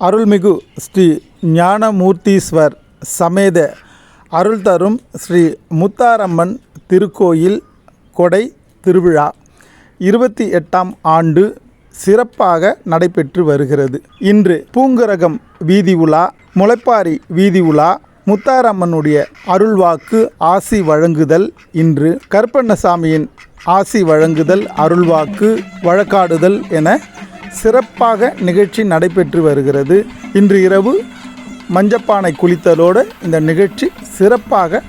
அருள்மிகு ஸ்ரீ ஞானமூர்த்தீஸ்வர் சமேத அருள் தரும் ஸ்ரீ முத்தாரம்மன் திருக்கோயில் கொடை திருவிழா 28ஆம் ஆண்டு சிறப்பாக நடைபெற்று வருகிறது. இன்று பூங்கரகம் வீதி உலா, முளைப்பாரி வீதி உலா, முத்தாரம்மனுடைய அருள்வாக்கு ஆசி வழங்குதல், இன்று கருப்பண்ணசாமியின் ஆசி வழங்குதல், அருள்வாக்கு வழக்காடுதல் என சிறப்பாக நிகழ்ச்சி நடைபெற்று வருகிறது. இன்று இரவு மஞ்சப்பானை குளித்தலோடு இந்த நிகழ்ச்சி சிறப்பாக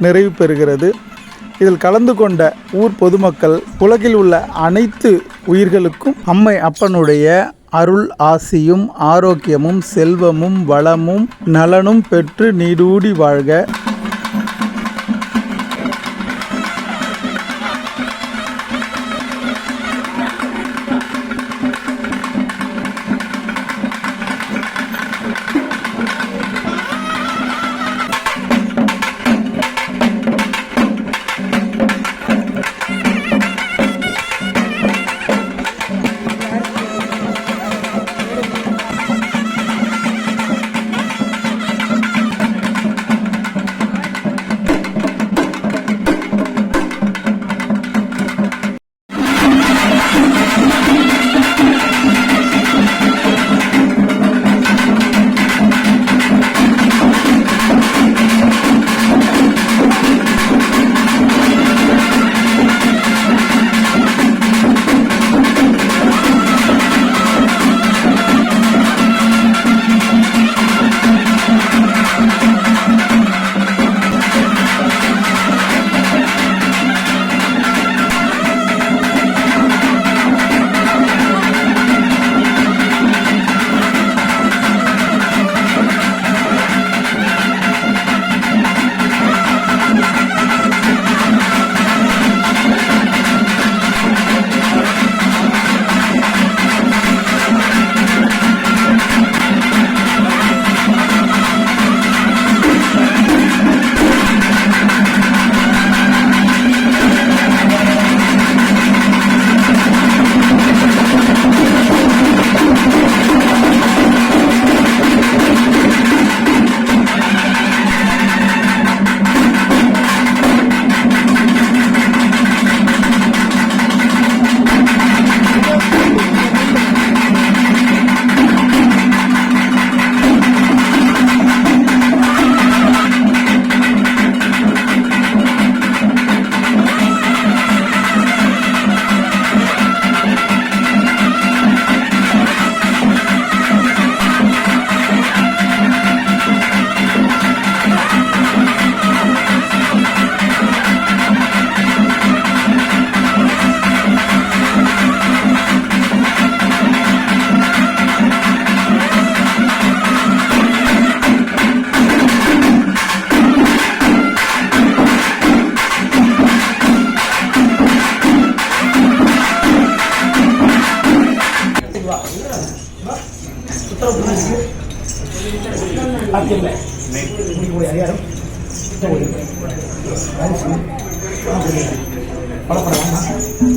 நிறைவு பெறுகிறது. இதில் கலந்து கொண்ட ஊர் பொதுமக்கள், உலகில் உள்ள அனைத்து உயிர்களுக்கும் அம்மை அப்பனுடைய அருள் ஆசியும் ஆரோக்கியமும் செல்வமும் வளமும் நலனும் பெற்று நீடூடி வாழ்க.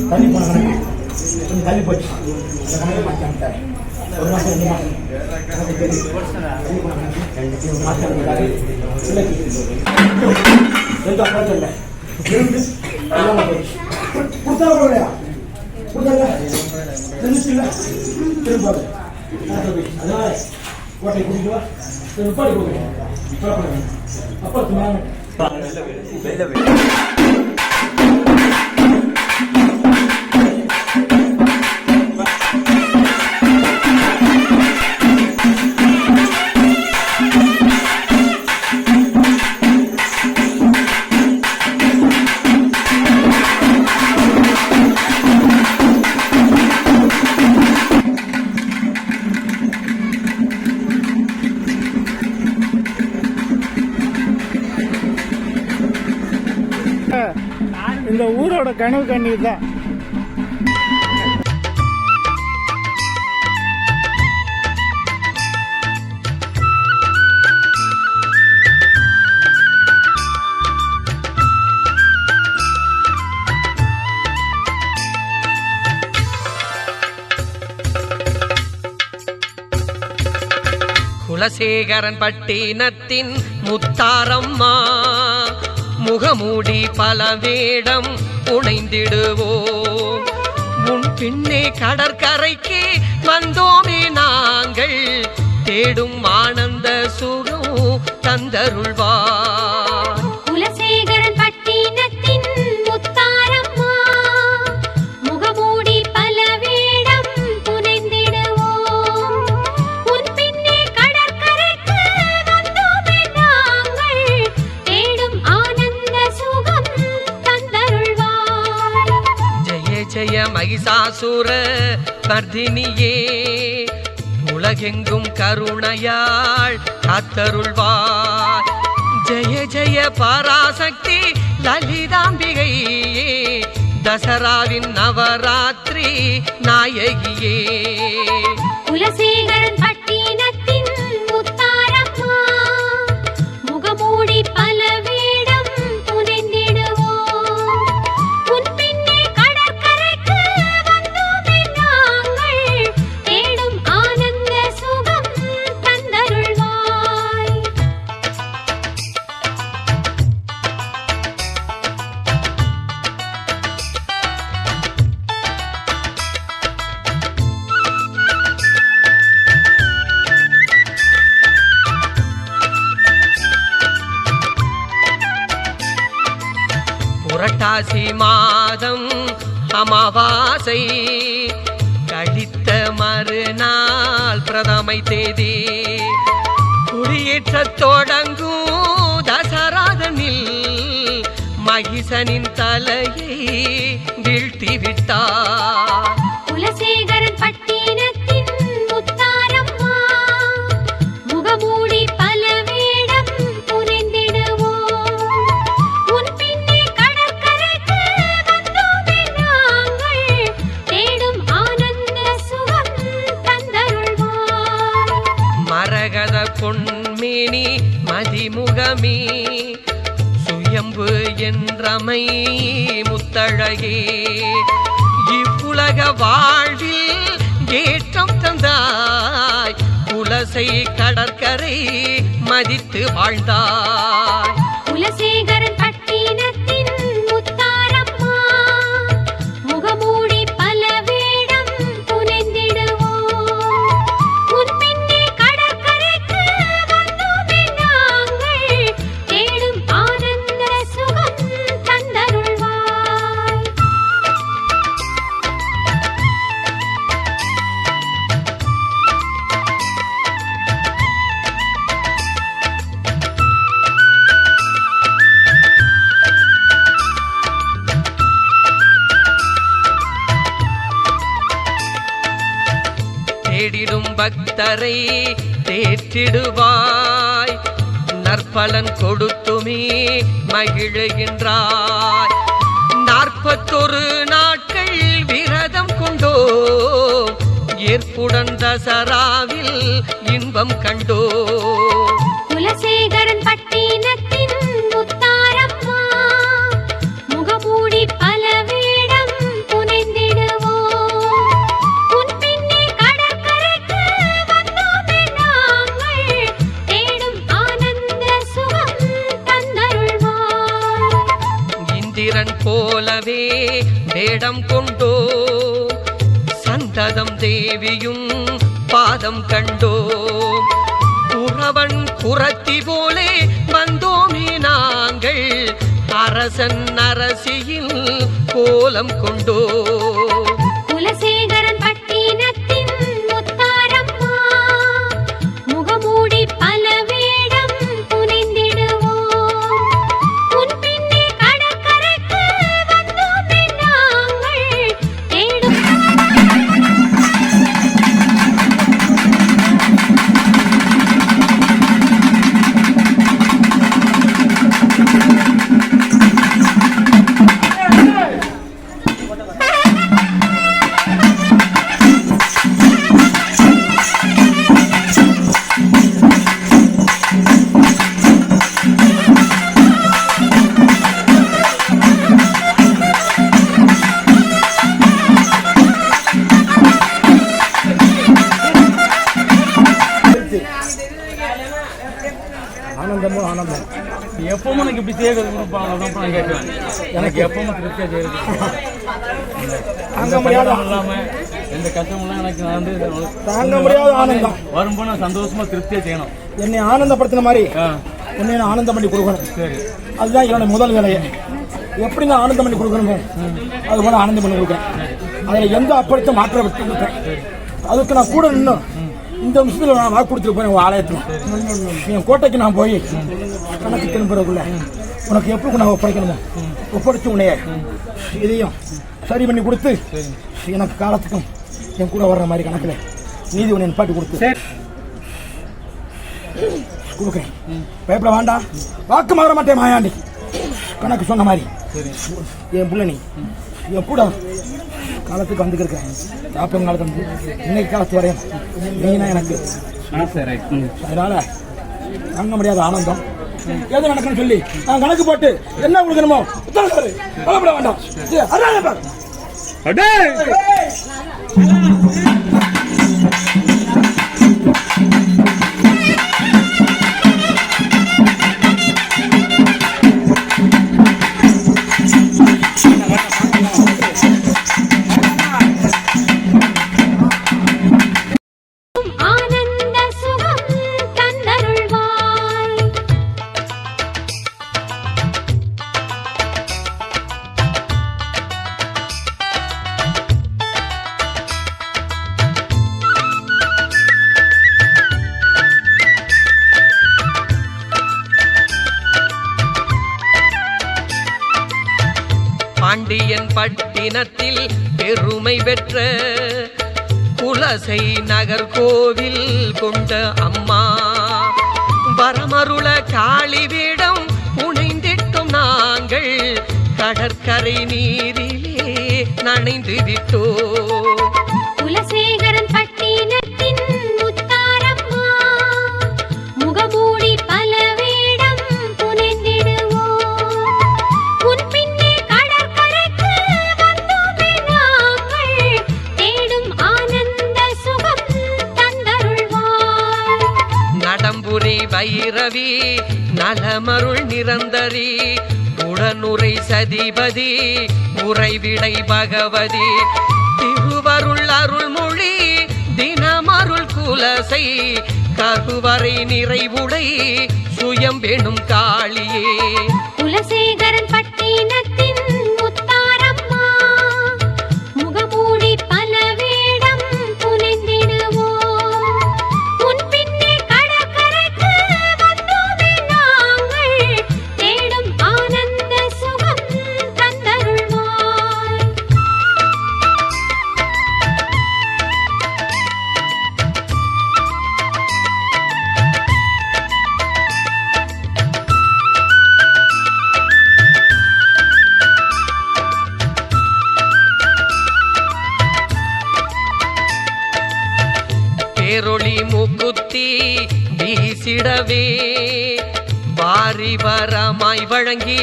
தண்ணி போன தள்ளி போச்சு. ஒரு மாதம் 2 மாதம் அதனால கோட்டை குடிக்குவா நிப்பாடி கொடுக்குறேன். அப்புறம் இந்த ஊரோட கனவு கண்ணீர் தான். குலசேகரன் பட்டினத்தின் முத்தாரம்மா முகமூடி பல வேடம் புனைந்திடுவோம். உன் பின்னே கடற்கரைக்கு வந்தோமே நாங்கள், தேடும் ஆனந்த சுகம் தந்தருள்வார். குலசேகரன் பட்டினத்தின் முத்தாரம்மா முகமூடி பல வேடம் புனைந்திடுவோம். உன் பின்னே கடற்கரைக்கு வந்தோமே நாங்கள், தேடும் ஆனந்த சுகம் தந்தருள்வார். ஜெய ஜெய மகிஷாசுர மர்தினியே, உலகெங்கும் கருணையாள் காத்தருள்வார். ஜெய ஜெய பராசக்தி லலிதாம்பிகையே, தசராவின் நவராத்திரி நாயகியே. குலசேகரன் பட்டினத்தின் முத்தாரம்மா முகமூடி பல வேடம் புனைந்திடுவோம். உன் பின்னே கடற்கரைக்கு வந்தோமே நாங்கள், தேடும் ஆனந்த சுகம் தந்தருள்வாய். புரட்டாசி மாதம் அமாவாசை கழித்த மறுநாள் பிரதமை தேதி, குடியேற்ற தொடங்கும் தசராதனில் மகிஷனின் தலையை வீழ்த்தி விட்டார். குலசேகரன் பட்டினத்தின் முத்தாரம்மா முகமூடி பல வேடம் புனைந்திடுவோம். உன் பின்னே கடற்கரைக்கு வந்தோமே நாங்கள், தேடும் ஆனந்த சுகம் தந்தருள்வார். மரகத பொன்மேனி மதிமுகமே, சுயம்பு என்றமை முத்தழகே, இவ்வுலக வாழ்வில் ஏற்றம் தந்தாய், குலசை கடற்கரை மதித்து வாழ்ந்தாய். குலசேகரன் பட்டினத்தின் முத்தாரம்மா முகமூடி பல வேடம் புனைந்திடுவோம். உன் பின்னே கடற்கரைக்கு வந்தோமே நாங்கள், தேடும் ஆனந்த சுகம் தந்தருள்வாய். தேடிடும் பக்தரை தேற்றிடுவாய், நற்பலன் கொடுத்துமே மகிழுகின்றாய். 41 நாட்கள் விரதம் கொண்டோ, ஏற்புடன் தசராவில் இன்பம் கண்டோ. குலசேகரன் பட்டினத்தின் முத்தாரம்மா முகமூடி பல வேடம் புனைந்திடுவோம். உன் பின்னே கடற்கரைக்கு வந்தோமே நாங்கள், தேடும் ஆனந்த சுகம் தந்தருள்வார். இந்திரன் போலவே வேடம் கொண்டோ, சந்ததம் தேவியும் பாதம் கண்டோ. குறவன் குரத்தி போலே வந்தோமே நாங்கள், அரசன் அரசியின் கோலம் கொண்டோ. குலசேகரன் பட்டினத்தின் முத்தாரம்மா முகமூடி பல வேடம் புனைந்திடுவோம். உன் பின்னே கடற்கரைக்கு வந்தோமே நாங்கள், தேடும் Hey! ஆனந்தமும் ஆனந்தம். எப்பவும் எனக்கு இப்படி செய்யறது அதான் நான் கேட்குறேன். எனக்கு எப்பவும் திருப்தியாக செய்யறது தாங்க முடியாத இல்லாமல் எந்த கஷ்டமெல்லாம் எனக்கு நான் வந்து தாங்க முடியாத ஆனந்தம். வரும்போது நான் சந்தோஷமா திருப்தியாக செய்யணும். என்னை ஆனந்தப்படுத்தின மாதிரி என்னை நான் ஆனந்தம் பண்ணி கொடுக்கணும். சரி, அதுதான் என்னோட முதல் வேலையை. எப்படி நான் ஆனந்தம் பண்ணி கொடுக்கணுமோ அது போல ஆனந்தம் பண்ணி கொடுக்குறேன். அதில் எந்த அப்படத்தை மாற்ற விட்டு அதுக்கு நான் கூட நின்று இந்த விஷயத்தில் நான் வாக்கு கொடுத்துட்டு போய் உங்கள் ஆலயத்தில் என் கோட்டைக்கு நான் போய் கணக்கு திரும்புறதுக்குள்ள உனக்கு எப்படி நான் ஒப்படைக்கணுமோ ஒப்படைச்சு உன்னைய இதையும் சரி பண்ணி கொடுத்து எனக்கு காலத்துக்கும் என் கூட வர்ற மாதிரி கணக்கில் நீதி உன்னை நிப்பாட்டி கொடுத்து கொடுக்குறேன். பயப்பட வேண்டாம், வாக்கு மாற மாட்டேன் மாயாண்டி. கணக்கு சொன்ன மாதிரி என் பிள்ளை நீ என் கூட காலத்துக்கு வந்துருக்கேன். நாற்பது நாளுக்கு வந்து இன்னைக்கு காலத்து வரையும் நீனா எனக்கு. அதனால தாங்க முடியாத ஆனந்தம். எது நடக்குன்னு சொல்லி நான் கணக்கு போட்டு என்ன கொடுக்கணுமோ கவலைப்பட வேண்டாம். ஆனந்த சுகம் தந்தருள்வாய். பாண்டியன் பட்டினத்தில் பெருமை பெற்ற குலசை நகர் கோவில் கொண்ட அம்மா வரமருள காளி வேடம் புனைந்திட்டும் நாங்கள் கடற்கரை நீரிலே நனைந்து விட்டோ. குலசேகரன் பட்டினத்தின் முத்தாரம்மா முகமூடி பல வேடம் புனைந்திடுவோம். உன் பின்னே கடற்கரைக்கு வந்தோமே நாங்கள் தேடும் ஆனந்த சுகம் தந்தருள்வாய். நடம்புரி வைரவி நலமருள் நிரந்தரி உடனுரை சதிபதி உறைவிடை பகவதி திருவருள் அருள்மொழி தினமருள் குலசை கருவறை நிறைவுடை சுயம் வேணும் காளியே. குலசேகரன் பட்டினத்தின் முத்தாரம்மா முகமூடி பல வேடம் புனைந்திடுவோம். உன் பின்னே கடற்கரைக்கு வந்தோமே நாங்கள் தேடும் ஆனந்த சுகம் தந்தருள்வாய். பேரொளி மூக்குத்தி வீசிடவே வாரி வரமாய் வழங்கி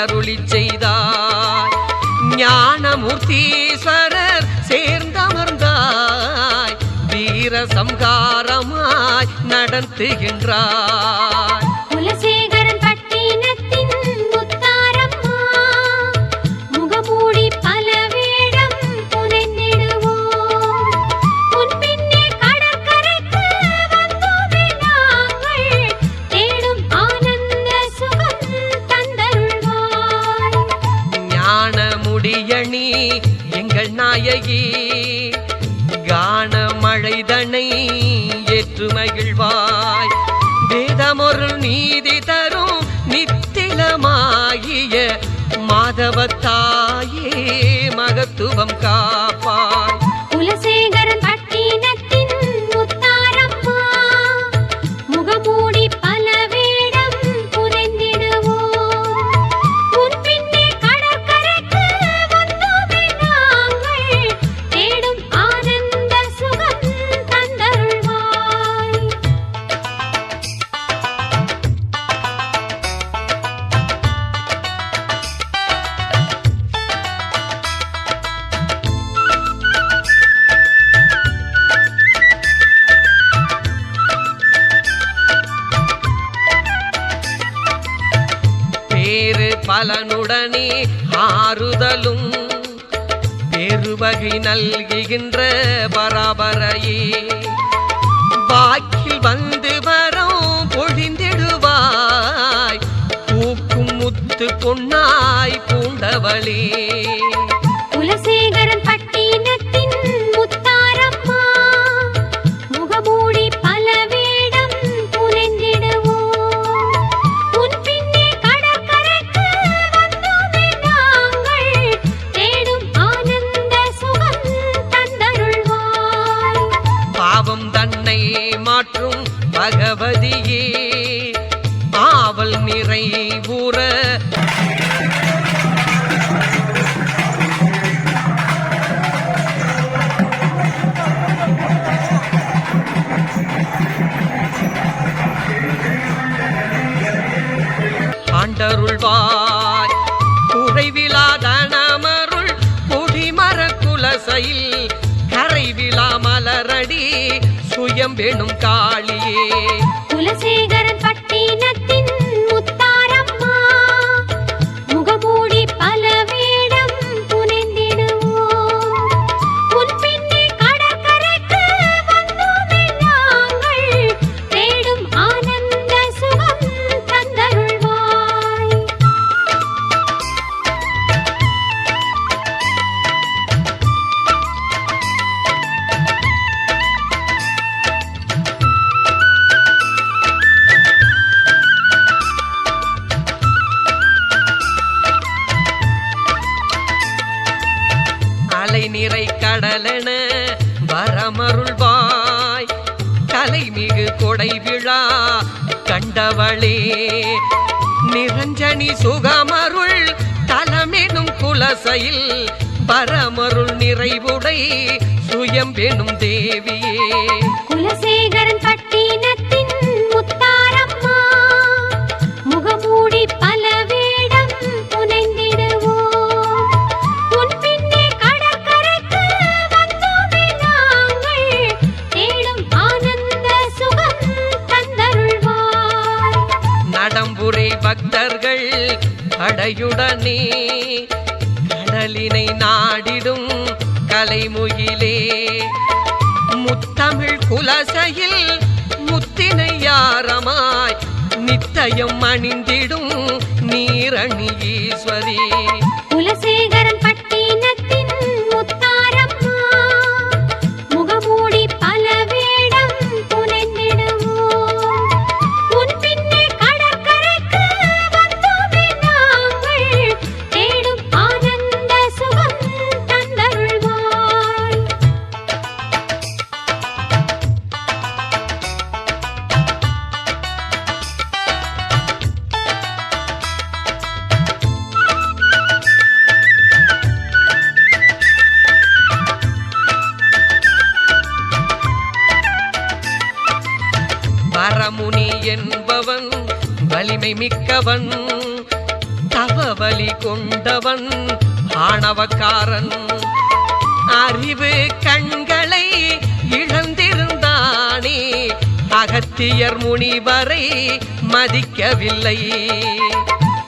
அருளி செய்தாய். ஞானமூர்த்தீஸ்வரர் சேர்ந்தமர்ந்தாய் வீர சம்ஹாரமாய் நடத்துகின்றாய். குலசேகரன் பட்டினத்தின் முத்தாரம்மா முகமூடி பல வேடம் புனைந்திடுவோம். உன் பின்னே கடற்கரைக்கு வந்தோமே நாங்கள் தேடும் ஆனந்த சுகம் தந்தருள்வாய். ஞான முடியணி எங்கள் நாயகி கான மழைதனை ஏற்று மகிழ்வாய். வேதமொரு நீதி தரும் நித்திலமாகிய மாதவத்தாயே மகத்துவம் காப்பாய். குலசேகரன் பட்டினத்தின் முத்தாரம்மா முகமூடி பல வேடம் புனைந்திடுவோம். உன் பின்னே கடற்கரைக்கு வந்தோமே நாங்கள் தேடும் ஆனந்த சுகம் தந்தருள்வாய். பலனுடனே ஆறுதலும் பெருவகை நல்கின்ற பராபரையே வாக்கில் வந்து வரும் பொழிந்திடுவாய் பூக்கும் முத்து பொன்னாய் பூண்டவளே குலசேகரன் பட்டினத்தின் முத்தாரம்மா முகமூடி பல வேடம் புனைந்திடுவோம் உன் பின்னே கடற்கரைக்கு வந்தோமே நாங்கள் தேடும் ஆனந்த சுகம் தந்தருள்வாய் பாவம் தன்னை மாற்றும் பகவதியே ஆவல் நிறைவுற ஆண்டருள்வாய் குறைவிலாதனமருள் குடிமர குலசையில் கரைவிழா மலரடி சுயம் வேணும் காளியே குலசேகரன் பட்டினத்தின் முத்தாரம்மா முகமூடி பல வேடம் புனைந்திடுவோம் உன் பின்னே கடற்கரைக்கு வந்தோமே நாங்கள் தேடும் ஆனந்த சுகம் தந்தருள்வாய் அலை நிறை கடலென வரமருள்வாய் கலைமிகு கொடை விழா கண்டவளே நிரஞ்சனி சுகமருள் தலமெனும் குலசையில் பரமருள் நிறைவுடை சுயம் வேணும் தேவியே குலசேகரன் பட்டினத்தின் முத்தாரம்மா முகமூடி பல வேடம் புனைந்திடுவோம் உன் பின்னே கடற்கரைக்கு வந்தோமே நாங்கள் தேடும் ஆனந்த சுகம் தந்தருள்வாய் நடம்புரை பக்தர்கள் படையுடனே கடலினை நாடிடும் கலைமுகிலே முத்தமிழ் குலசையில் முத்தினை யாரமாய் நித்தயம் அணிந்திடும் நீரணி ஈஸ்வரி குலசேகரன் பட்டினத்தின் முத்தாரம்மா முகமூடி பல வேடம் புனைந்திடுவோம் உன் பின்னே கடற்கரைக்கு வந்தோமே நாங்கள் தேடும் ஆனந்த சுகம் தந்தருள்வாய் வரமுனி என்பவன் வலிமை மிக்கவன் தவவலி கொண்டவன் ஆணவக்காரன் அறிவு கண்களை இழந்திருந்தானே அகத்தியர் முனிவரை மதிக்கவில்லை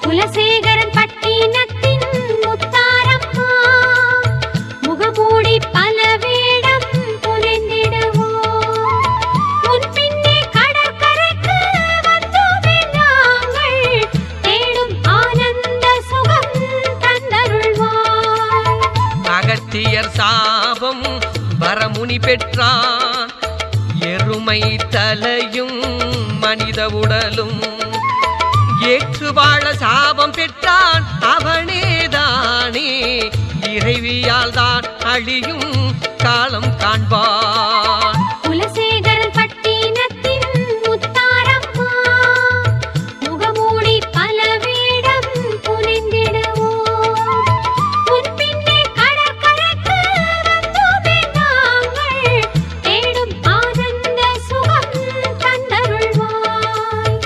குலசேகரன் பட்டினத்தின் முத்தாரம்மா முகமூடி பல வேடம் புனைந்திடுவோம் உன் பின்னே கடற்கரைக்கு வந்தோமே நாங்கள் தேடும் ஆனந்த சுகம் தந்தருள்வாய் அகத்தியர் சாபம் வரமுனி பெற்றான் எருமை தலையும் மனித உடலும் ஏற்று வாழ சாபம் பெற்றான் அவனேதானே இறைவியால் தான் அழியும் காலம் காண்பான் குலசேகரன் பட்டினத்தின் முத்தாரம்மா முகமூடி பல வேடம் புனைந்திடுவோம் உன் பின்னே கடற்கரைக்கு வந்தோமே நாங்கள் தேடும் ஆனந்த சுகம் தந்தருள்வாய்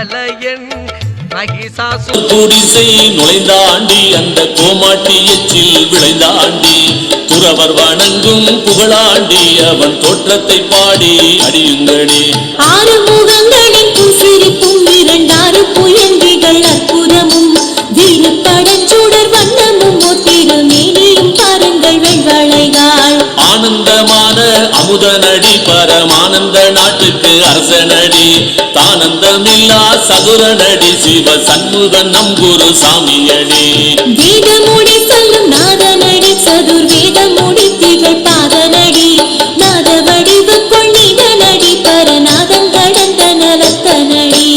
தலையன் மகிஷாசு குடிசை நுழைந்தாண்டி அந்த கோமாட்டி எச்சில் விளைந்தாண்டி துறவர் வணங்கும் புகழாண்டி அவன் தோற்றத்தை பாடி அடியுங்களே. ஆறு முகங்களின் புசிரிப்பும் இரண்டாறு புயல்விகள் அற்புதமும் வீரப்படச்சுடர் வண்ணமும் திருமேனியும் பாருங்கள் வெண்வளைகாள். ஆனந்தமான அமுதனடி பரமானந்த நாட்டுக்கு அரசனடி தானந்தமில்லா சதுரனடி சிவ சண்முகன் நம் குரு சாமியடி. வேதமொழி சொல்லும் நாதனடி சதுர்வேதமொழி திகழ் பாதனடி நாத வடிவுக்குள் நீதனடி பரநாதம் கடந்த நலத்தனடி.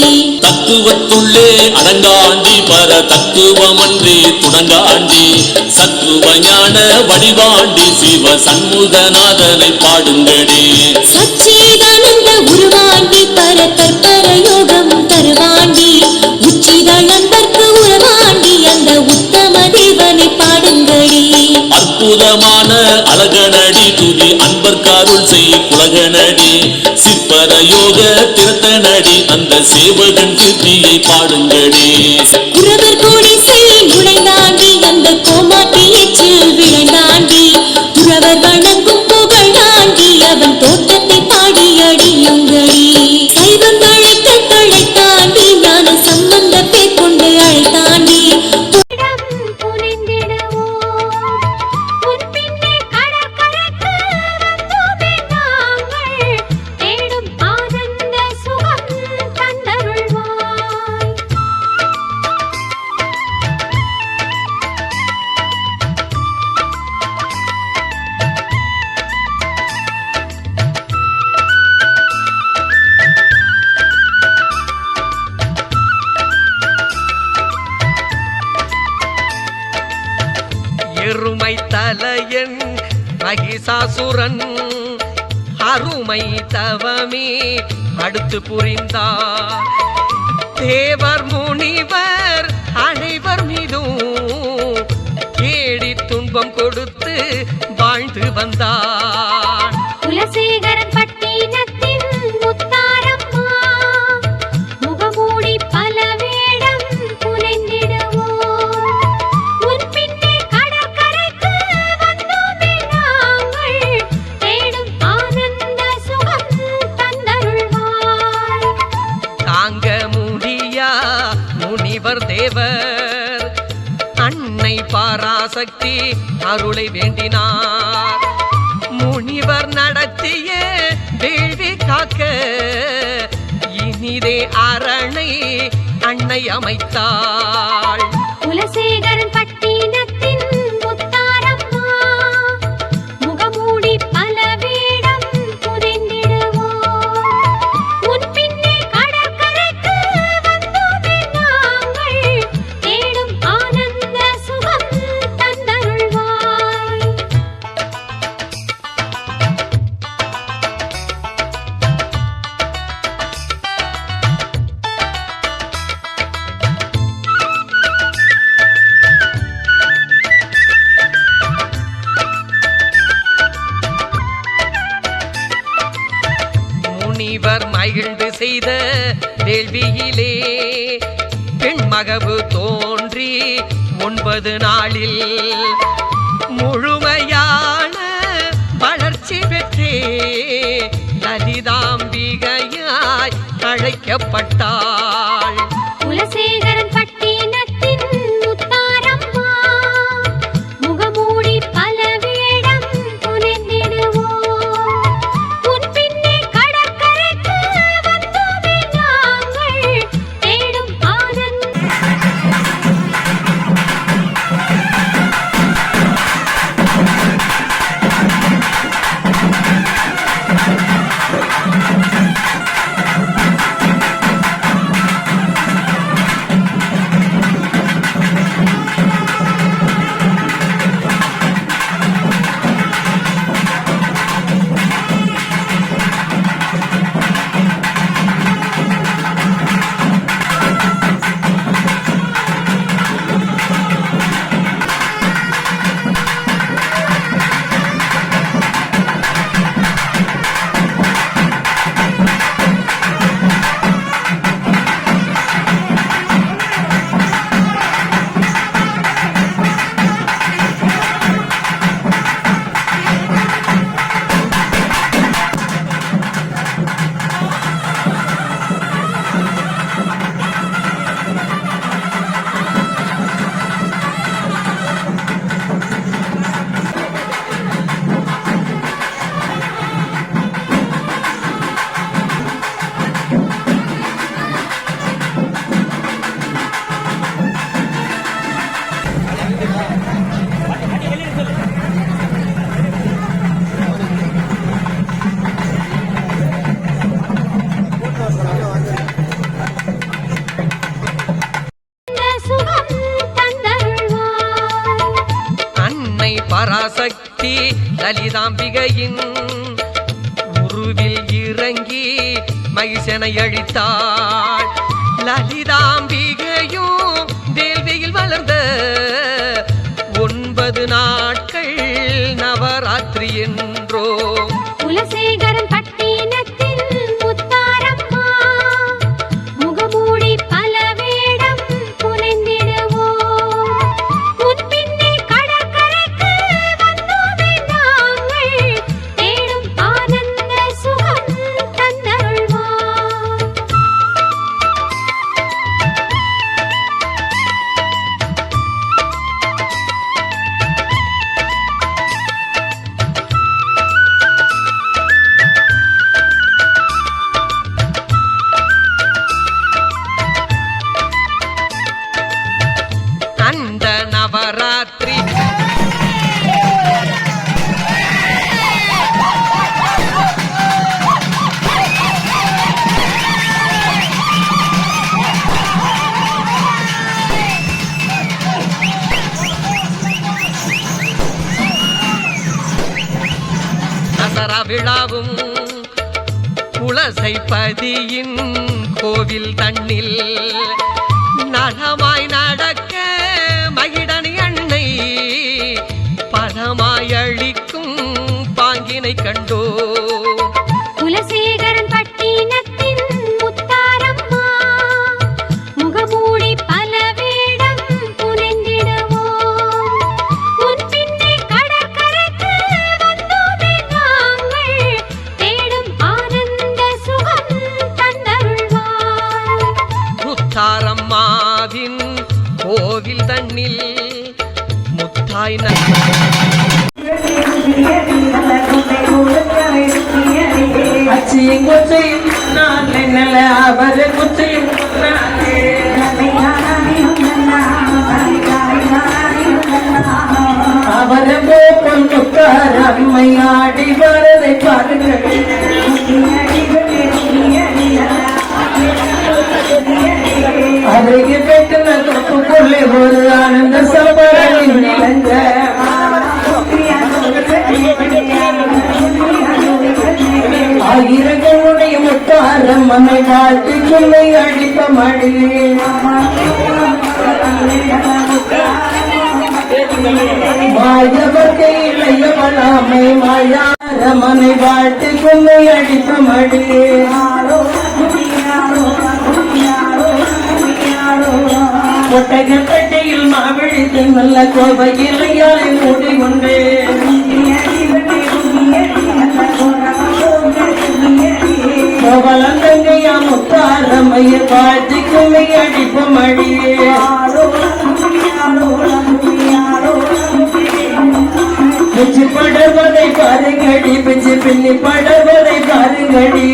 தத்துவத்துள்ளே அடங்காண்டி பர தத்துவமன்றி துணங்காண்டி சத்துவ ஞான வடிவாண்டி சிவ சண்முகநாதனை பாடுங்கடி. சச்சிதானந்த உருவாண்டி பர கற்பர யோகம் தருவாண்டி உச்சிதளந்தற்கு உருவாண்டி அந்த உத்தம தேவனை பாடுங்கடி. அற்புதமான அழகனடி துதி அன்பர்காருள் செய் குலகனடி சிற்பர யோக திருத்தனடி அந்த சேவகன் கீர்த்தியை பாடுங்கடி. குரவர் குடிசை நுழைந்தாண்டி அந்த கோமாட்டி எச்சில் விளைந்தாண்டி குரவர் வணங்கும் புகழாண்டி அவன் தோற்றத்தை பாடி அடியுங்கடி. சைவம் தழைத்த தழைத்தாண்டி ஞான சம்பந்த பேர் கொண்டு அழைத்தாண்டி இடம் புனைந்திடுவோம் உன் பின்னே கடற்கரைக்கு வந்தோமே நாங்கள் தேடும் ஆனந்த சுகம் தந்தருள்வாய். எருமை தலையன் மகிஷாசுரன் அருமை தவமே அடுத்து புரிந்தார். தேவர் முனிவர் அனைவர் மீதும் கேடி துன்பம் கொடுத்து வாழ்ந்து வந்தார். குலசேகரன் பட்டினத்தின் முத்தாரம்மா முகமூடி பல வேடம் புனைந்திடுவோம் உன் பின்னே கடற்கரைக்கு வந்தோமே நாங்கள் தேடும் ஆனந்த சுகம் தந்தருள்வாய். தாங்க முடியா முனிவர் தேவர் அன்னை பராசக்தி அருளை வேண்டினார். முனிவர் நடத்திய வேள்வி காக்க இனிதே அரணை அன்னை அமைத்தாள். குலசேகரன் பட்டினத்தின் முத்தாரம்மா முகமூடி பல வேடம் புனைந்திடுவோம் உன் பின்னே கடற்கரைக்கு வந்தோமே நாங்கள் தேடும் ஆனந்த சுகம் தந்தருள்வாய். முனிவர் மகிழ்ந்து செய்த வேள்வியிலே பெண்மகவு தோன்றி 9 நாளில் முழுமையான வளர்ச்சி பெற்றே லலிதாம்பிகையாய் அழைக்கப்பட்டாள். குலசேகரன் பட்டினத்தின் முத்தாரம்மா முகமூடி பல வேடம் புனைந்திடுவோம் உன் பின்னே கடற்கரைக்கு வந்தோமே நாங்கள் தேடும் ஆனந்த லலிதாம்பிகையின் உருவில் இறங்கி மகிஷனை அழித்தாள். லலிதாம்பிகையும் வேள்வியில் வளர்ந்த 9 நாட்கள் நவராத்திரி என்றோ. குலசேகரன் பட்டினத்தின் முத்தாரம்மா முகமூடி பல வேடம் புனைந்திடுவோம். உன் பின்னே கடற்கரைக்கு வந்தோமே நாங்கள் தேடும் ஆனந்த சுகம் தந்தருள்வார். அந்த நவராத்திரி தசரா விழாவும் குலசைப்பதியின் கோவில் தன்னில் நலமாய் நடக்க மகிடனி அன்னை பலமாய் அளிக்கும் பாங்கினை கண்டோ. குலசேகரன் பட்டினத்தின் முத்தாரம்மா முகமூடி பல வேடம் புனைந்திடுவோம். உன் பின்னே கடற்கரைக்கு வந்தோமே நாங்கள் தேடும் ஆனந்த சுகம் தந்தருள்வார். முத்தாரம்மாவின் கோவில் தன்னில் முத்தாய் அச்சியும் கொச்சையும் நான் நல்ல அவர் கொச்சையும் அவரை போல் முத்தார் அம்மை ஆடி வரதை பாருங்கள். அவருக்கு பெற்ற தொப்புக்குள்ளே ஒரு ஆனந்த சபரின் நிலங்க ஆயிரங்களுடைய முத்தாரம் அம்மை வாழ்த்து சொல்லை அடிப்ப மடியே. மாயவர்க்கை இளையவளாமை மாயாரமனை வாழ்த்து சொல்லை அடிப்ப மடியே. ஒட்டகப்பட்டையில் மாவிழித்து நல்ல கோவையில் யாரை மூடி கொண்டு கோவலந்தங்கையா முத்தாரமைய வாழ்த்து கும்மை அடிப்ப மடியே. பிச்சு படவதை பாருங்கடி பிச்சு பின்னி படவதை பாருங்கடி.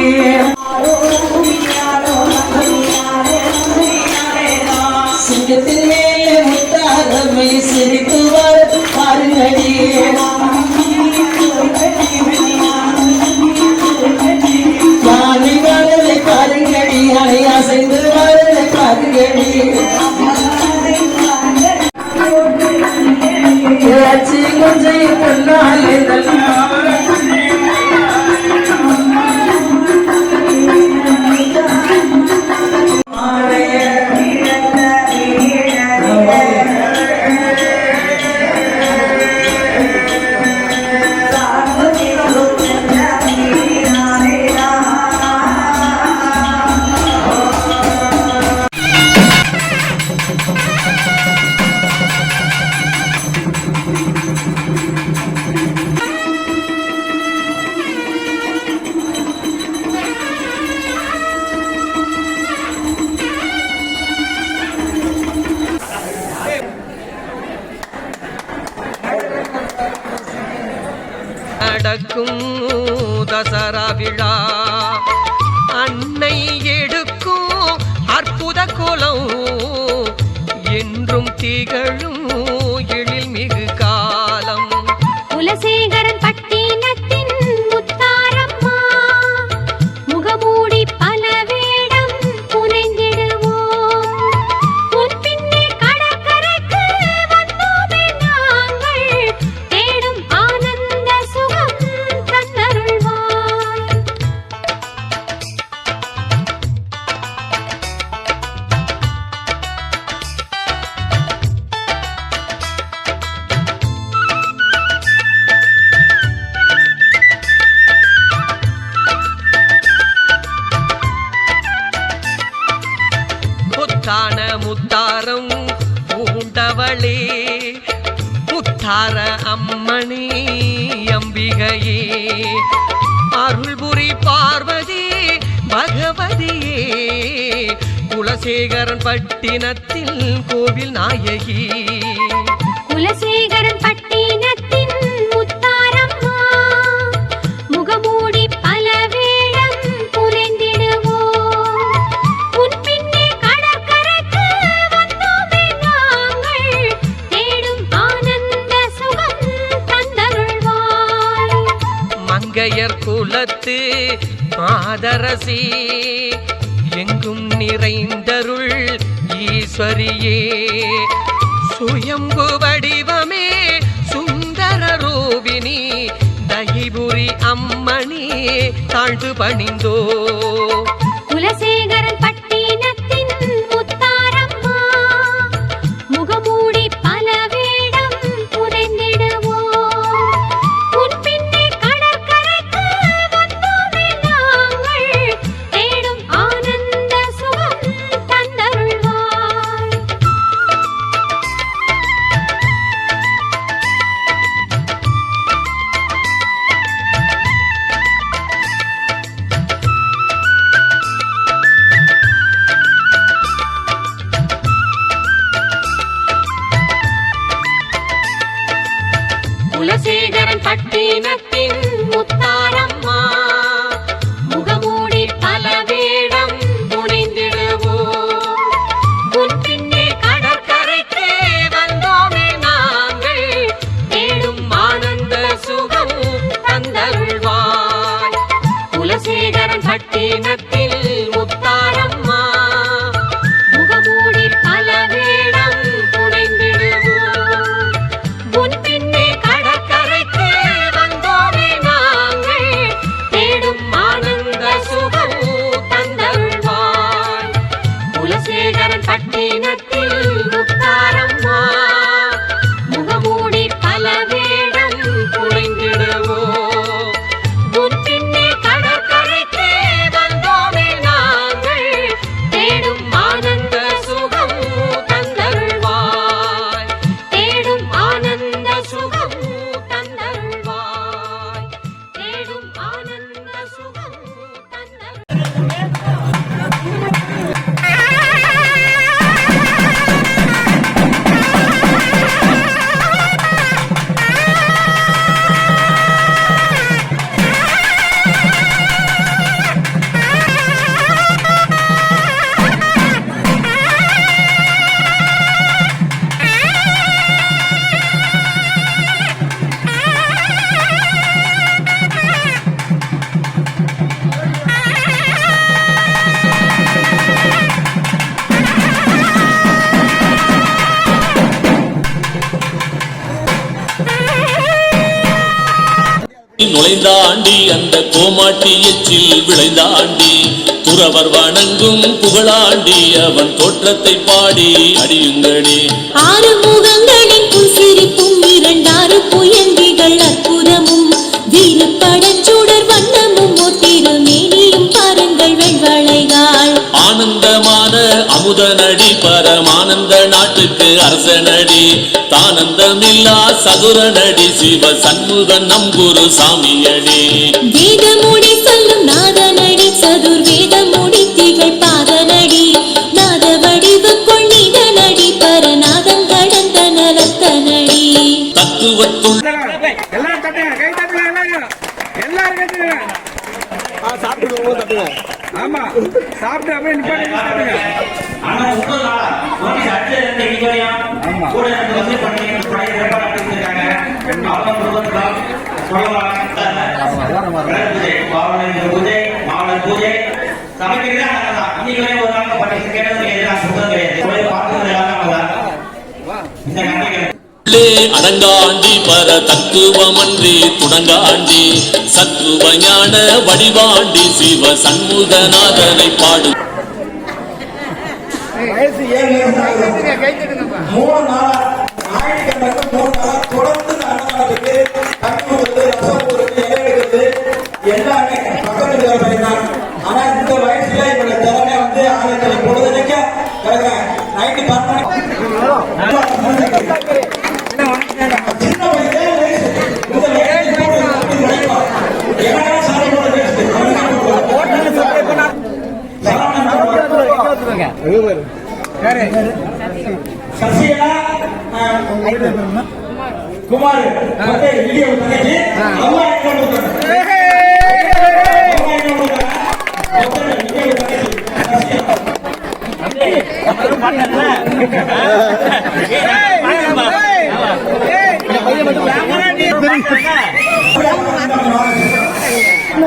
சிங்கத்தின் மேலே முத்தாரமை சிரித்து வர பாருங்கடி. யானை வரலை பாருங்கடி அணை அசைந்து வரலை பாருங்கடி. அச்சி கொஞ்சம் பொன்னாலே நடக்கும் தசரா விழா அன்னை எடுக்கும் அற்புத கோலம் என்றும் திகழும் எழில் மிகு காலம். குலசேகரன் பட்டினத்தின் முத்தாரம்மா முகமூடி பல வேடம் புனைந்திடுவோம். உன் பின்னே கடற்கரைக்கு வந்தோமே நாங்கள் தேடும் ஆனந்த சுகம் ஹர அம்மணி அம்பிகையே அருள்புரி பார்வதி பகவதியே குலசேகரன் பட்டினத்தில் கோவில் நாயகி குலசேகரன் பட்டினத்தின் முத்தாரம்மா முகமூடி பல வேடம் புனைந்திடுவோம் உன் பின்னே கடற்கரைக்கு வந்தோமே நாங்கள் தேடும் ஆனந்த சுகம் தந்தருள்வாய் மங்கையர் குலத்து மாதரசி எங்கும் நிறைந்தருள் ஈஸ்வரியே சுயம்பு வடிவமே சுந்தர ரூபினி தயிபுரி அம்மணி தாழ்ந்து பணிந்தோ குலசேகரன் பட்டினத்தின் முத்தாரம்மா முகமூடி பல வேடம் புனைந்திடுவோம் உன் பின்னே கடற்கரைக்கு வந்தோமே நாங்கள் தேடும் ஆனந்த சுகம் தந்தருள்வாய் குலசேகரன் பட்டினத்தின் முத்தாரம்மா முகமூடி பல வேடம் புனைந்திடுவோம் உன் பின்னே கடற்கரைக்கு வந்தோமே நாங்கள் தேடும் ஆனந்த சுகம் தந்தருள்வாய் குலசேகரன் பட்டினத்தில் முத்தாரம்மா முகமூடி பல வேடம் புனைந்திடுவோம் உன் பின்னே கடற்கரைக்கு வந்தோமே நாங்கள் தேடும் ஆனந்த சுகம் தந்தருள்வாய் குலசேகரன் பட்டினத்தில் முத்தாரம்மா முகமூடி பல வேடம் புனைந்திடுவோம் உன் பின்னே கடற்கரைக்கு வந்தோமே நாங்கள் தேடும் ஆனந்த சுகம் தந்தருள்வாய் தேடும் ஆனந்த சுகம் தந்தருள்வாய் தேடும் ஆனந்த சுகம் தந்தருள்வாய் நுழைந்தாண்டி அந்த கோமாட்டி எச்சில் விளைந்தாண்டி துறவர் வணங்கும் புகழாண்டி அவன் தோற்றத்தை பாடி அடியுங்களே ஆறு முகங்களின் புன்சிரிப்பும் இரண்டாறு புயங்கிகள் அற்புதமும் வீரப்படச்சுடர் வண்ணமும் ஒத்திருமேனியும் பாருங்கள் வெண்வளைகால் ஆனந்தமான அமுதனடி பரமானந்த நாட்டுக்கு அரசனடி தானந்தமில்லா சதுரனடி சிவ சண்முகன் நம் குரு சாமியடி வேதமுடி சொல்லும் நாதனடி சதுர்வேதமுடி திகழ் பாதனடி நாத வடிவ கொள்ளிதனடி பரநாதம் கடந்த நலத்தனடி தத்துவத்துள் எல்லாரும் தட்டுங்க, கை தட்டுங்க, எல்லாரும் கட்டுங்க. சாப்பிட்டு தட்டுங்க. ஆமா, சாப்பிட்டு அப்படியே நிப்பாட்டி தட்டுங்க. ஆனா முதல் நாளா நோட்டீஸ் அடிச்ச இந்த வீடியோவையும் கூட எனக்கு வந்து பண்ணி பழைய ஏற்பாடு பண்ணிருக்காங்க. அவங்க குடும்பத்தால் சொல்லலாம். பூஜை, பாவனை பூஜை, மாவட்ட பூஜை சமைக்கிறதா நாங்கதான். இன்னைக்கு ஒரு நாள் பண்ணி கேட்டது எதிராக சுத்தம் கிடையாது. பார்க்கறது எல்லாமே இந்த நன்றிகள் உள்ளே அடங்காண்டி பர தத்துவமன்றி துணங்காண்டி சத்துவ ஞான வடிவாண்டி சிவ சண்முகநாதனை பாடு வயசு 7 3 நாளா ஞாயிற்றுக்கிழமை 3 நாளா தொடர்ந்து அன்னதானத்துக்கு தண்ணி ஊற்றுறது, ரசம் ஊற்றுறது, இலை எடுக்கிறது எல்லாமே பக்கத்துல பண்ணினான். ஆனா இந்த வயசுல என்னோட திறமை வந்து ஆலயத்துல பொழுதுனைக்க கிடக்குறேன். நைட்டு 10 மணி சின்ன சசிகலா குமார் வீடியோ தங்கச்சி அம்மா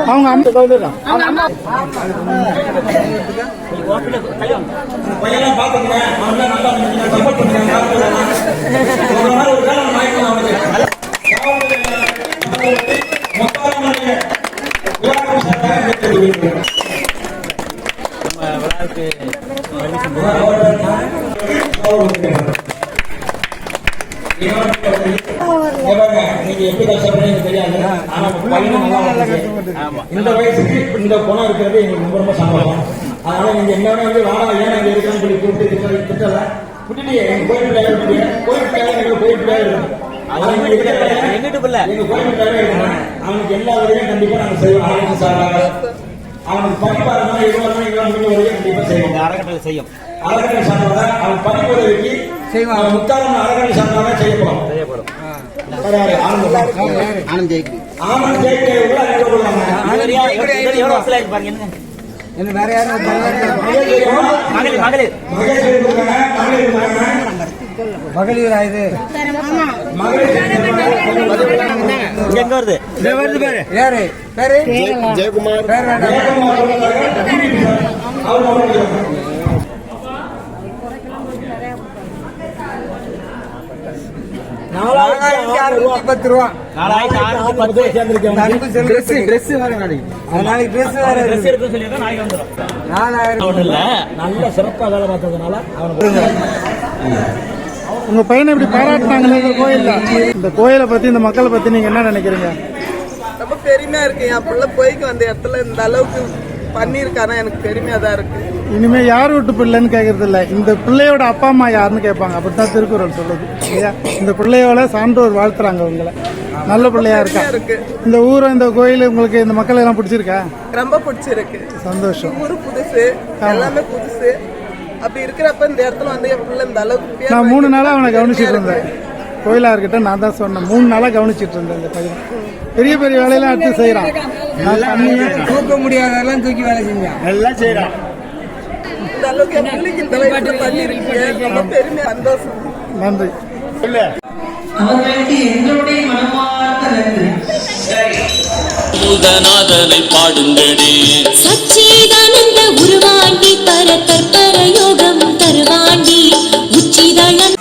அவங்க அம்மா பையெல்லாம் பாத்துக்கிறேன் அவன் நல்லா சப்போர்ட் பண்ணுறேன் ஒரு காலம் வாய்ப்பு நீங்க எப்படி கஷ்டப்படுறீங்க தெரியாது. ஆனா பையனும் நல்லா இந்த வயசுக்கு இந்த குணம் இருக்கிறது எங்களுக்கு ரொம்ப ரொம்ப சந்தோஷம். அதனால நீங்க எல்லாமே வந்து வாடா ஏன் இங்க இருக்கான்னு சொல்லி கூப்பிட்டு திட்டல விட்டுட்டு எங்க கோயில் பிள்ளைகள் கோயில் பிள்ளைகள் எங்க கோயில் பிள்ளைகள் இருக்கும். எங்க கோயில் பிள்ளைகள் இருக்கணும். அவனுக்கு எல்லா உதவியும் கண்டிப்பா நாங்க செய்வோம். ஆரோக்கியம் சார்பாக அவனுக்கு படிப்பா இருந்தாலும் எதுவாக உதவியும் கண்டிப்பா செய்வோம். அறக்கட்டளை செய்யும். அறக்கட்டளை சார்பாக அவன் படிப்பு உதவிக்கு செய்வாங்க. முத்தாளம் அறக்கட்டளை சார்பாக செய்யப்படும். ஆனந்த் ஜெயிக்கு ஆனந்த் ஜெயிக்கு எவ்வளவு வசூலா இருக்கு பாருங்க. என்ன வேற யாரும் மகளிர் மகளிர் ஆயுது எங்க வருது பேரு யாரு பேரு ஜெயக்குமார். $4,610 ரூபா. நல்ல சிறப்பா வேலை பார்த்ததுனால உங்க பையனை இப்படி பாராட்டினாங்களே இந்த கோயில்ல, இந்த கோயிலை பத்தி இந்த மக்களை பத்தி நீங்க என்ன நினைக்கிறீங்க? ரொம்ப பெருமையா இருக்கு. என் பிள்ளை போய்க்கு வந்த இடத்துல இந்த அளவுக்கு பண்ணியிருக்கானா எனக்கு பெருமையா தான் இருக்கு. இனிமே யார் வீட்டு பிள்ளைன்னு கேட்கறது இல்ல, இந்த பிள்ளையோட அப்பா அம்மா யாருன்னு கேட்பாங்க. அப்படித்தான் திருக்குறள் சொல்லுது இல்லையா? இந்த பிள்ளையோட சான்றோர் வாழ்த்துறாங்க உங்களை. நல்ல பிள்ளையா இருக்கா இந்த ஊரும் இந்த கோயில். உங்களுக்கு இந்த மக்கள் எல்லாம் பிடிச்சிருக்கா? ரொம்ப பிடிச்சிருக்கு. சந்தோஷம். ஊரு புதுசு, எல்லாமே புதுசு. அப்படி இருக்கிறப்ப இந்த இடத்துல வந்து என் பிள்ளை இந்த அளவுக்கு நான் 3 நாளா அவனை கவனிச்சிட்டு இருந்தேன். கோயிலா இருக்கிட்ட நான் தான் சொன்னேன். 3 நாளா கவனிச்சிட்டு இருந்தேன். இந்த பையன் பெரிய பெரிய வேலையெல்லாம் எடுத்து செய்யறான். தூக்க முடியாதெல்லாம் தூக்கி வேலை செஞ்சான். எல்லாம் செய்யறான். இந்த அளவுக்கு என் பிள்ளைக்கு இந்த வயசுல பண்ணிருக்கீங்க. ரொம்ப பெருமை, சந்தோஷம். நன்றி. அவர்களுக்கு எங்களுடைய மனமார்ந்த நன்றி. முதநாதனை பாடுங்கடி. சச்சிதானந்த உருவாண்டி பர கற்பர யோகம் தருவாண்டி உச்சிதளம்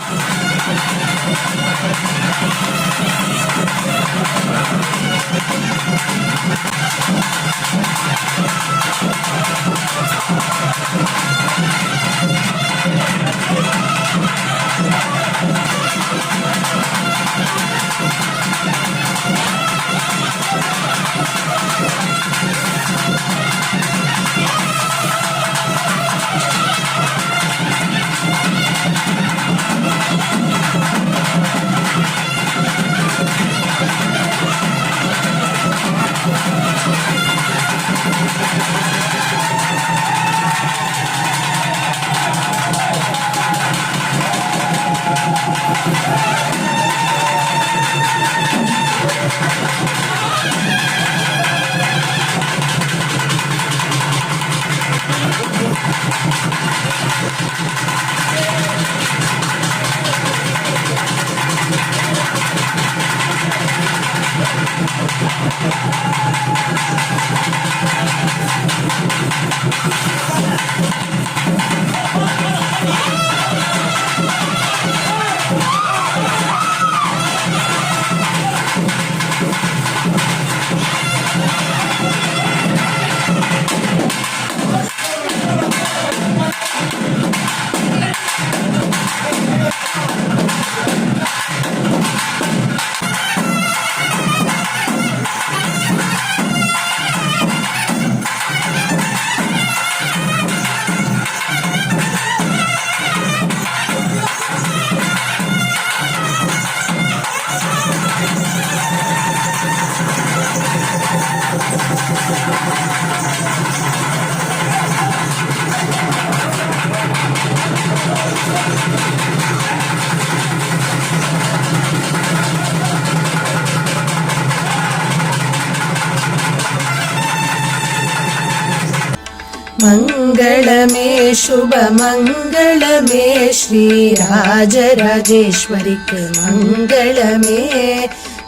மங்களமே சுப மங்களமே ஸ்ரீ ராஜராஜேஸ்வரிக்கு மங்களமே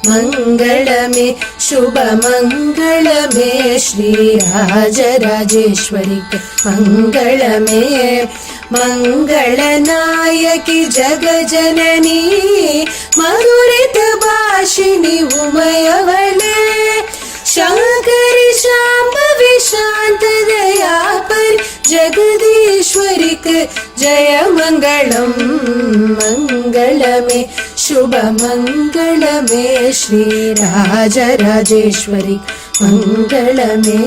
மங்களமே சுப மங்களமே ஸ்ரீ ராஜராஜேஸ்வரிக்கு மங்களமே மங்களநாயகி ஜகஜனனி மதுரித பாஷினி உமையவளே शंकरी शांभवी शांत दया पर जगदीश्वरी जय मंगलम मंगलमे शुभ मंगलमे श्री राजराजेश्वरी मंगलमे